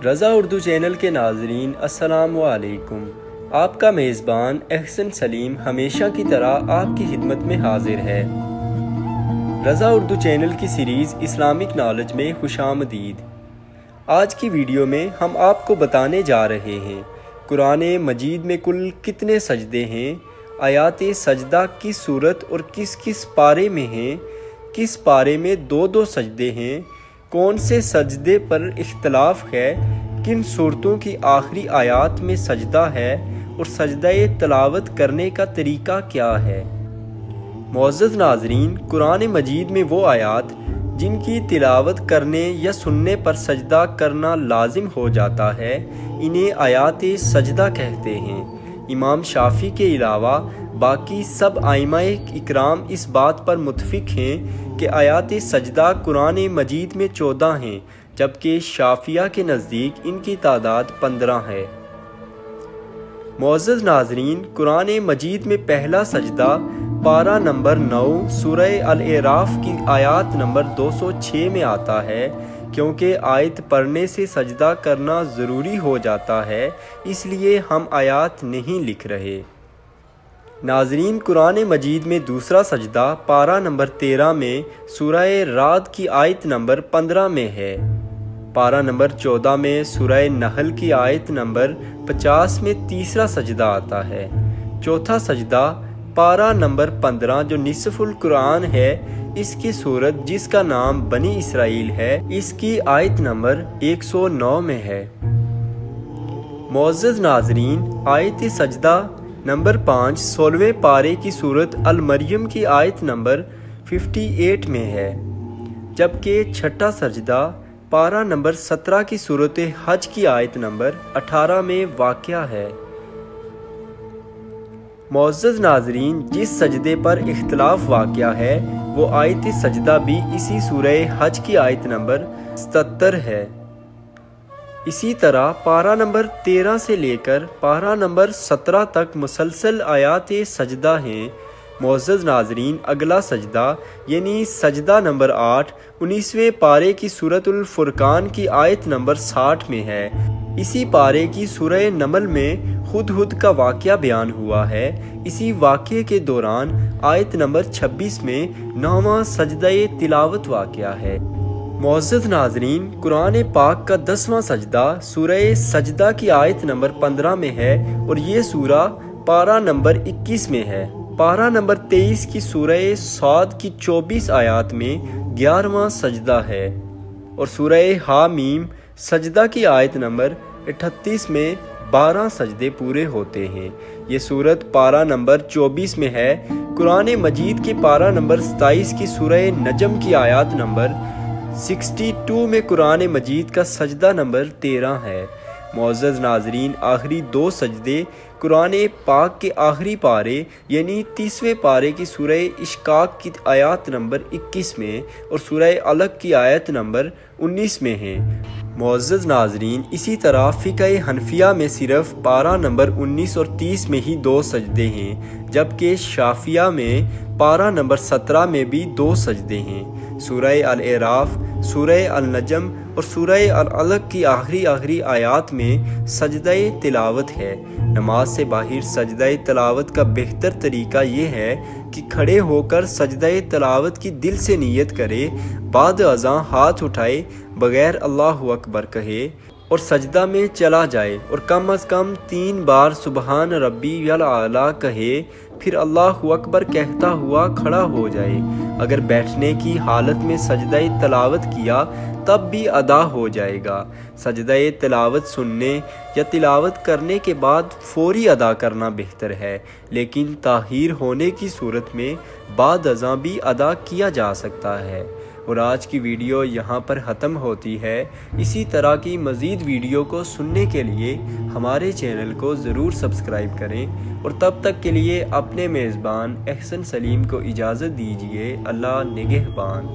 رضا Urdu channel کے ناظرین السلام علیکم۔ آپ کا میزبان احسن سلیم ہمیشہ کی طرح آپ کی خدمت میں حاضر ہے۔ رضا اردو چینل کی سیریز اسلامک نالج میں خوش آمدید۔ آج کی ویڈیو میں ہم آپ کو بتانے جا رہے ہیں قرآن مجید میں کل کتنے سجدے ہیں، آیات سجدہ کس صورت اور کس کس پارے میں ہیں، کس پارے میں دو سجدے ہیں، کون سے سجدے پر اختلاف ہے، کن صورتوں کی آخری آیات میں سجدہ ہے اور سجدہ تلاوت کرنے کا طریقہ کیا ہے۔ معزز ناظرین، قرآن مجید میں وہ آیات جن کی تلاوت کرنے یا سننے پر سجدہ کرنا لازم ہو جاتا ہے انہیں آیات سجدہ کہتے ہیں۔ امام شافعی کے علاوہ باقی سب ائمہ اکرام اس بات پر متفق ہیں کہ آیات سجدہ قرآن مجید میں 14 ہیں، جبکہ شافعیہ کے نزدیک ان کی تعداد 15 ہے۔ معزز ناظرین، قرآن مجید میں پہلا سجدہ پارہ نمبر 9 سورہ الاعراف کی آیات نمبر 206 میں آتا ہے۔ کیونکہ آیت پڑھنے سے سجدہ کرنا ضروری ہو جاتا ہے، اس لیے ہم آیات نہیں لکھ رہے۔ ناظرین، قرآن مجید میں دوسرا سجدہ پارہ نمبر 13 میں سورہ رعد کی آیت نمبر 15 میں ہے۔ پارہ نمبر 14 میں سورہ نحل کی آیت نمبر 50 میں تیسرا سجدہ آتا ہے۔ چوتھا سجدہ پارہ نمبر 15 جو نصف القرآن ہے، اس کی سورت جس کا نام بنی اسرائیل ہے، اس کی آیت نمبر 109 میں ہے۔ معزز ناظرین، آیت سجدہ نمبر 5 16ویں پارے کی سورت المریم کی آیت نمبر 58 میں ہے، جبکہ چھٹا سجدہ پارہ نمبر 17 کی سورت حج کی آیت نمبر 18 میں واقع ہے۔ معزز ناظرین، جس سجدے پر اختلاف واقع ہے وہ آیت سجدہ بھی اسی سورہ حج کی آیت نمبر 77 ہے۔ اسی طرح پارہ نمبر 13 سے لے کر پارہ نمبر 17 تک مسلسل آیات سجدہ ہیں۔ معزز ناظرین، اگلا سجدہ یعنی سجدہ نمبر 8 19ویں پارے کی سورۃ الفرقان کی آیت نمبر 60 میں ہے۔ اسی پارے کی سورہ نمل میں ہدہد کا واقعہ بیان ہوا ہے۔ اسی واقعے کے دوران آیت نمبر 26 میں 9واں سجدہ تلاوت واقعہ ہے۔ معزز ناظرین، قرآن پاک کا 10واں سجدہ سورہ سجدہ کی آیت نمبر 15 میں ہے اور یہ سورہ پارہ نمبر 21 میں ہے۔ پارہ نمبر 23 کی سورہ صاد کی 24 آیات میں 11واں سجدہ ہے اور سورہ حامیم سجدہ کی آیت نمبر 38 میں 12 سجدے پورے ہوتے ہیں۔ یہ سورت پارہ نمبر 24 میں ہے۔ قرآن مجید کے پارہ نمبر 27 کی سورہ نجم کی آیات نمبر 62 میں قرآن مجید کا سجدہ نمبر 13 ہے۔ معزز ناظرین، آخری 2 سجدے قرآن پاک کے آخری پارے یعنی 30ویں پارے کی سورہ اشقاق کی آیات نمبر 21 میں اور سورہ علق کی آیت نمبر 19 میں ہیں۔ معزز ناظرین، اسی طرح فقہ حنفیہ میں صرف پارہ نمبر 19 اور 30 میں ہی 2 سجدے ہیں، جبکہ شافعیہ میں پارہ نمبر 17 میں بھی 2 سجدے ہیں۔ سورہ الاعراف، سورہ النجم اور سورہ العلق کی آخری آیات میں سجدہ تلاوت ہے۔ نماز سے باہر سجدہ تلاوت کا بہتر طریقہ یہ ہے کہ کھڑے ہو کر سجدہ تلاوت کی دل سے نیت کرے، بعد ازاں ہاتھ اٹھائے، بغیر اللہ اکبر کہے اور سجدہ میں چلا جائے اور کم از کم 3 بار سبحان ربی الاعلیٰ کہے، پھر اللہ اکبر کہتا ہوا کھڑا ہو جائے۔ اگر بیٹھنے کی حالت میں سجدہ تلاوت کیا تب بھی ادا ہو جائے گا۔ سجدہ تلاوت سننے یا تلاوت کرنے کے بعد فوری ادا کرنا بہتر ہے، لیکن تاخیر ہونے کی صورت میں بعد ازاں بھی ادا کیا جا سکتا ہے۔ اور آج کی ویڈیو یہاں پر ختم ہوتی ہے۔ اسی طرح کی مزید ویڈیو کو سننے کے لیے ہمارے چینل کو ضرور سبسکرائب کریں اور تب تک کے لیے اپنے میزبان احسن سلیم کو اجازت دیجیے۔ اللہ نگہبان۔